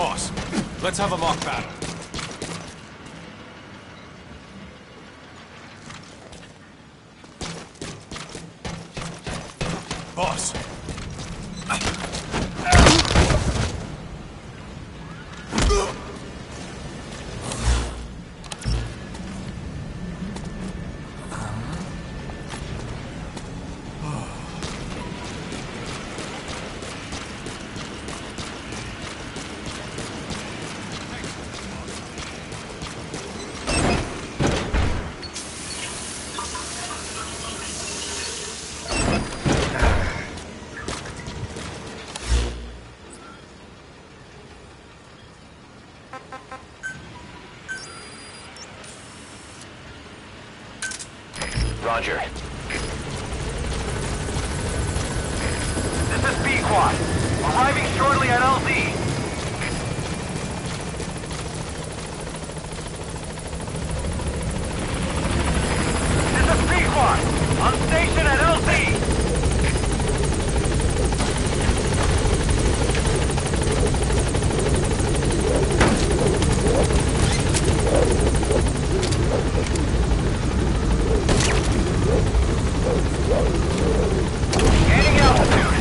Boss, let's have a mock battle. Boss. Roger. This is B-Quad. Arriving shortly at LZ. This is B-Quad. On station at LZ. Gaining altitude.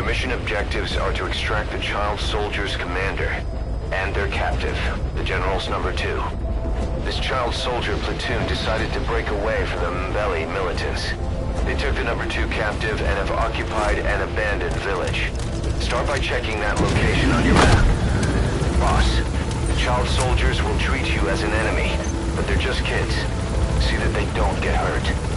Mission objectives are to extract the child soldier's commander and their captive, the General's number 2. This child soldier platoon decided to break away from the Mbeli militants. They took the number 2 captive and have occupied an abandoned village. Start by checking that location on your map. Boss, the child soldiers will treat you as an enemy, but they're just kids. See that they don't get hurt.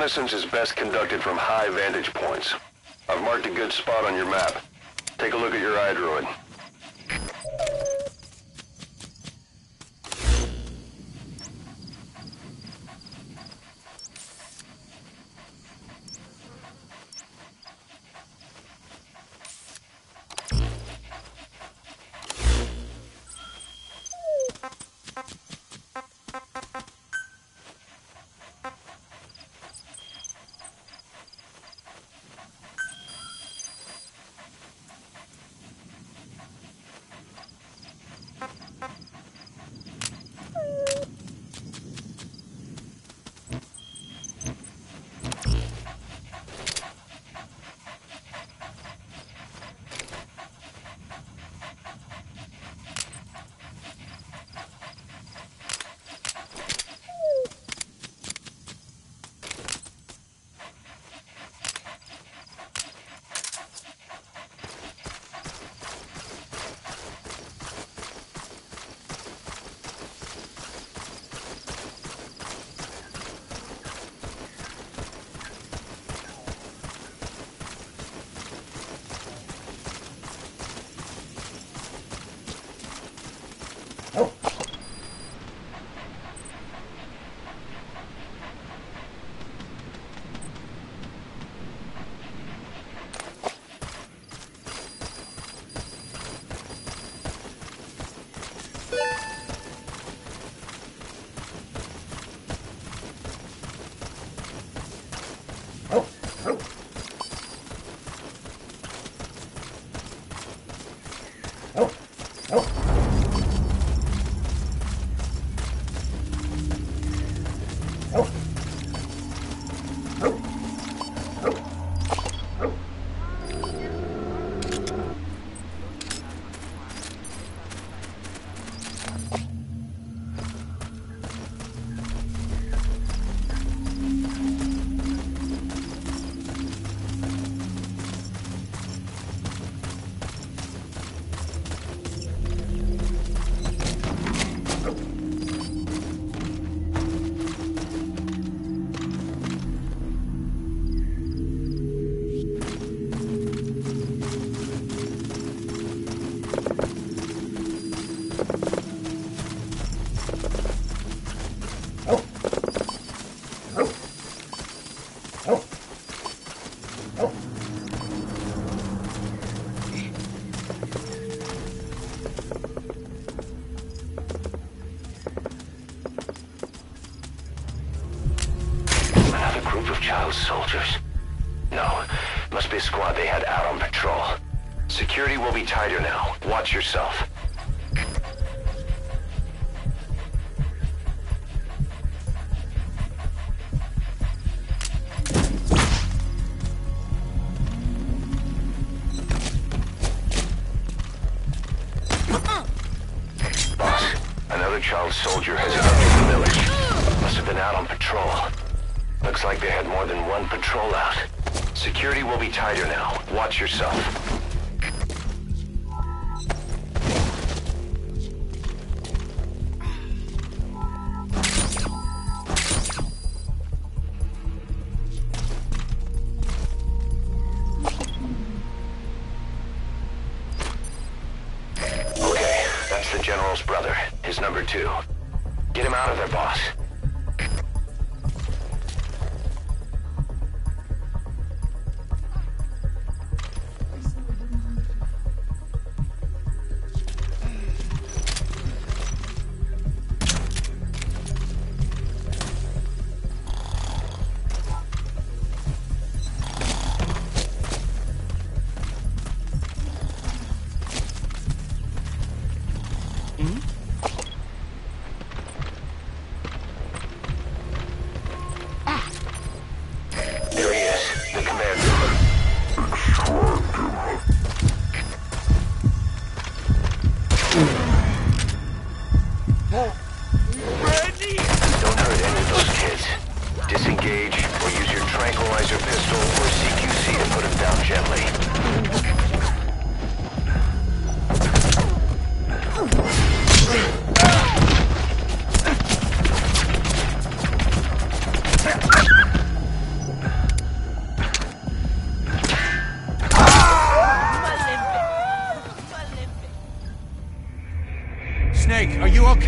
Reconnaissance is best conducted from high vantage points. I've marked a good spot on your map. Take a look at your iDroid. Child soldiers? No, must be a squad they had out on patrol. Security will be tighter now. Watch yourself. Boss, another child soldier has entered the village. Must have been out on patrol. Looks like they had more than one patrol out. Security will be tighter now. Watch yourself. Okay, that's the General's brother. His number 2. Get him out of there, boss.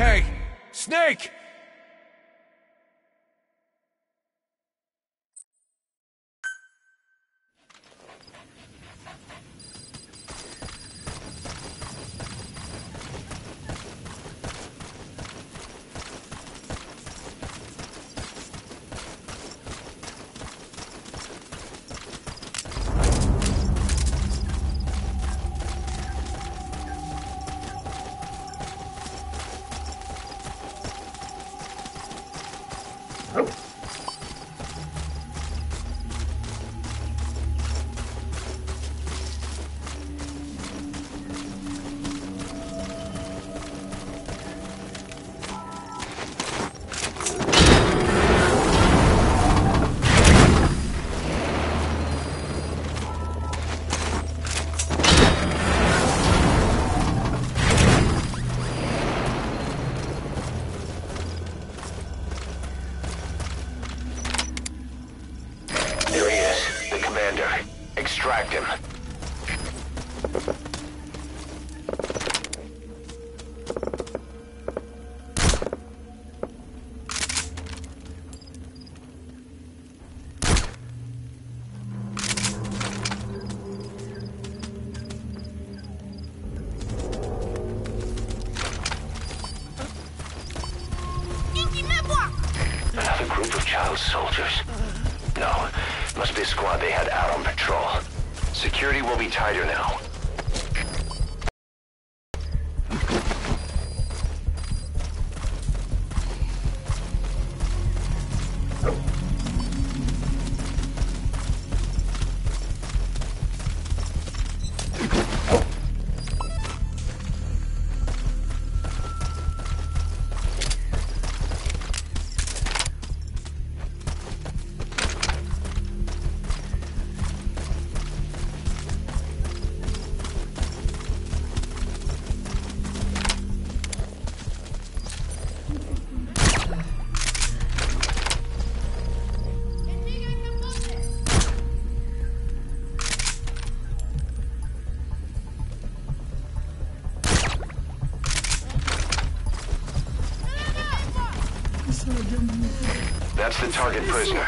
okay? Snake! Extract him. Another group of child soldiers. No, must be a squad they had out on patrol. Security will be tighter now. That's the target prisoner.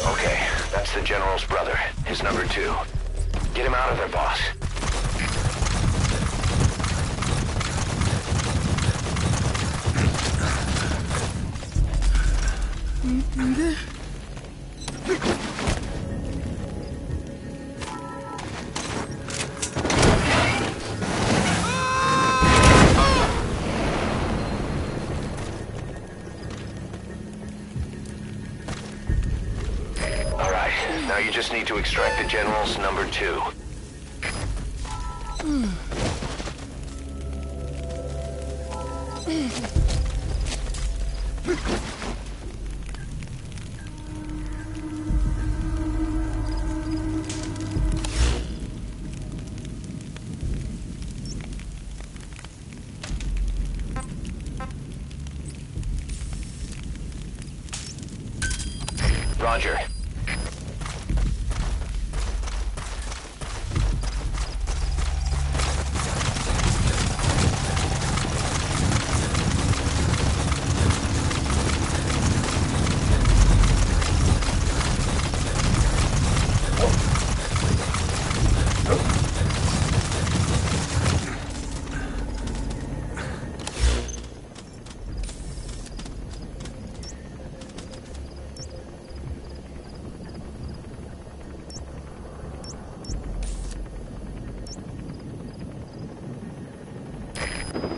Okay, that's the General's brother, his number 2. Get him out of there, boss. Now you just need to extract the General's number 2. Roger.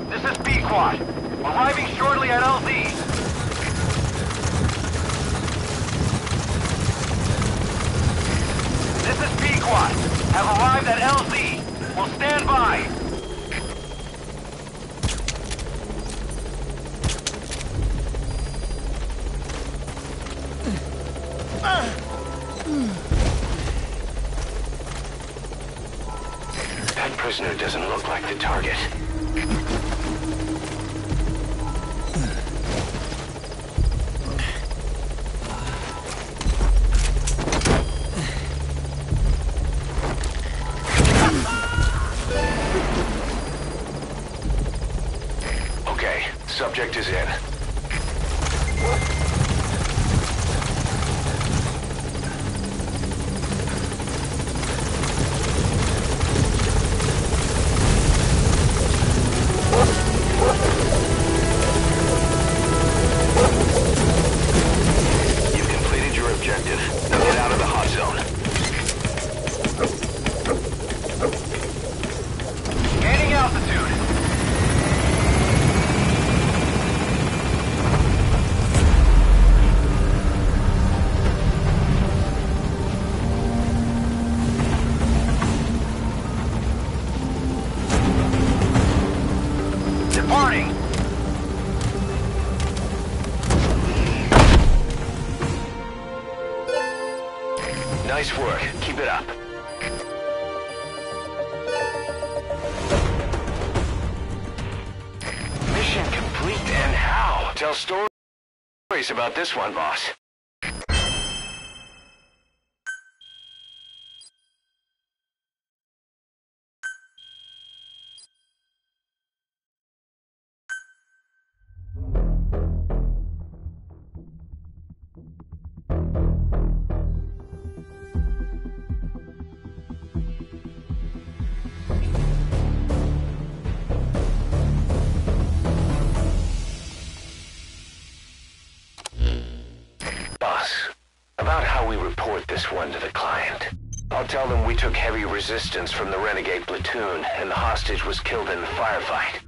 This is B-Quad. Arriving shortly at LZ. This is B-Quad. Have arrived at LZ. Will stand by. That prisoner doesn't look like the target. Okay, Subject is in. You've completed your objective. Now get out of the hot zone. Gaining altitude. Departing. Nice work. Keep it up. Mission complete, and how? Tell stories about this one, boss. About how we report this one to the client. I'll tell them we took heavy resistance from the renegade platoon, and the hostage was killed in the firefight.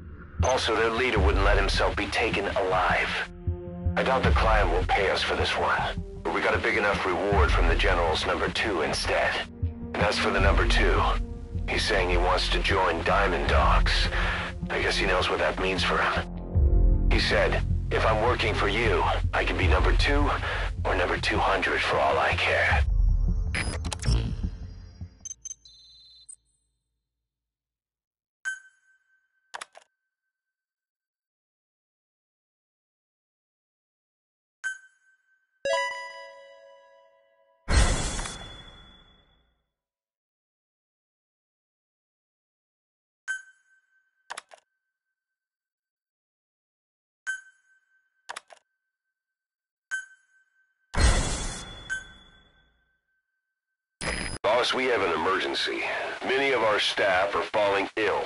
Also, their leader wouldn't let himself be taken alive. I doubt the client will pay us for this one, but we got a big enough reward from the General's number 2 instead. And as for the number 2, he's saying he wants to join Diamond Dogs. I guess he knows what that means for him. He said, if I'm working for you, I can be number 2 or number 200 for all I care. Boss, we have an emergency. Many of our staff are falling ill.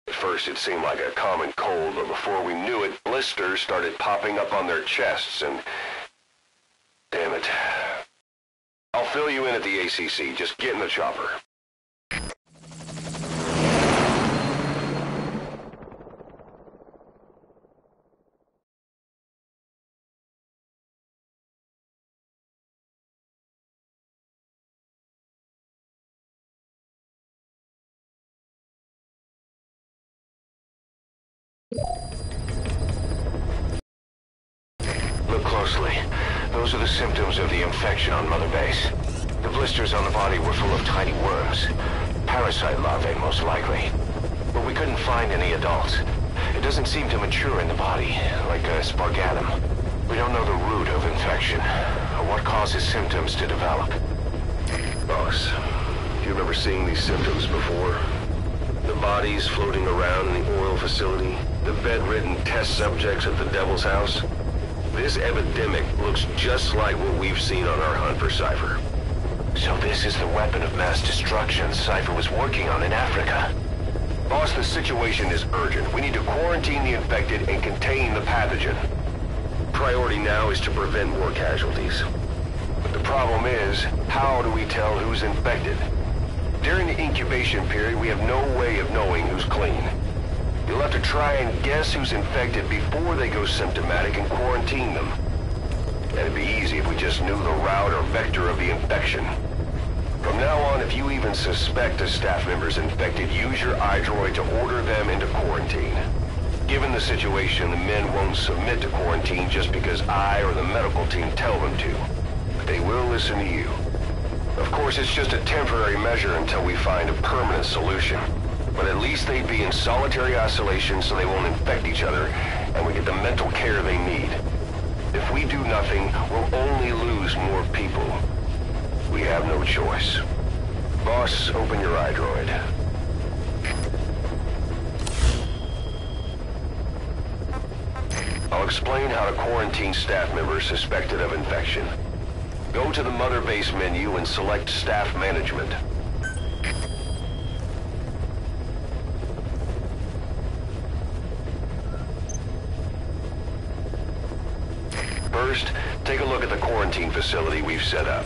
At first it seemed like a common cold, but before we knew it, blisters started popping up on their chests and... Damn it. I'll fill you in at the ACC. Just get in the chopper. Look closely. Those are the symptoms of the infection on Mother Base. The blisters on the body were full of tiny worms. Parasite larvae, most likely. But we couldn't find any adults. It doesn't seem to mature in the body, like a spargatum. We don't know the root of infection, or what causes symptoms to develop. Boss, do you remember seeing these symptoms before? The bodies floating around in the oil facility, the bedridden test subjects at the Devil's House. This epidemic looks just like what we've seen on our hunt for Cypher. So this is the weapon of mass destruction Cypher was working on in Africa. Boss, the situation is urgent. We need to quarantine the infected and contain the pathogen. Priority now is to prevent more casualties. But the problem is, how do we tell who's infected? During the incubation period, we have no way of knowing who's clean. You'll have to try and guess who's infected before they go symptomatic and quarantine them. That'd be easy if we just knew the route or vector of the infection. From now on, if you even suspect a staff member's infected, use your iDroid to order them into quarantine. Given the situation, the men won't submit to quarantine just because I or the medical team tell them to. But they will listen to you. Of course, it's just a temporary measure until we find a permanent solution. But at least they'd be in solitary isolation so they won't infect each other, and we get the mental care they need. If we do nothing, we'll only lose more people. We have no choice. Boss, open your iDroid. explain how to quarantine staff members suspected of infection. Go to the Mother Base menu and select Staff Management. First, take a look at the quarantine facility we've set up.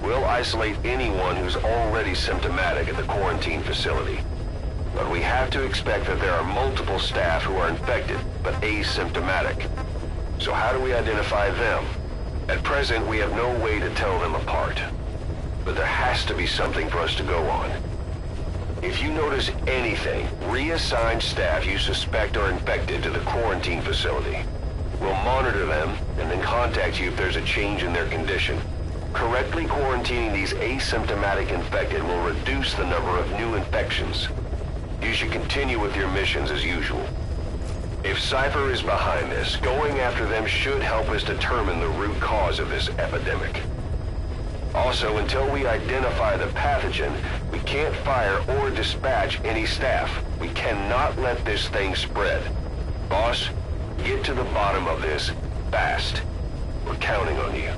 We'll isolate anyone who's already symptomatic at the quarantine facility. But we have to expect that there are multiple staff who are infected, but asymptomatic. So how do we identify them? At present, we have no way to tell them apart. But there has to be something for us to go on. If you notice anything, reassign staff you suspect are infected to the quarantine facility. We'll monitor them and then contact you if there's a change in their condition. Correctly quarantining these asymptomatic infected will reduce the number of new infections. You should continue with your missions as usual. If Cypher is behind this, going after them should help us determine the root cause of this epidemic. Also, until we identify the pathogen, we can't fire or dispatch any staff. We cannot let this thing spread. Boss, get to the bottom of this fast. We're counting on you.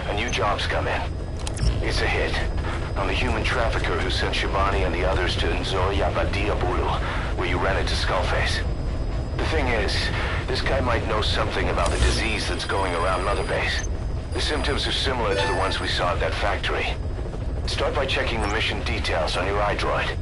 A new job's come in. It's a hit. On the human trafficker who sent Shivani and the others to Nzoya Badiabulu, where you ran into Skullface. The thing is, this guy might know something about the disease that's going around Mother Base. The symptoms are similar to the ones we saw at that factory. Start by checking the mission details on your iDroid.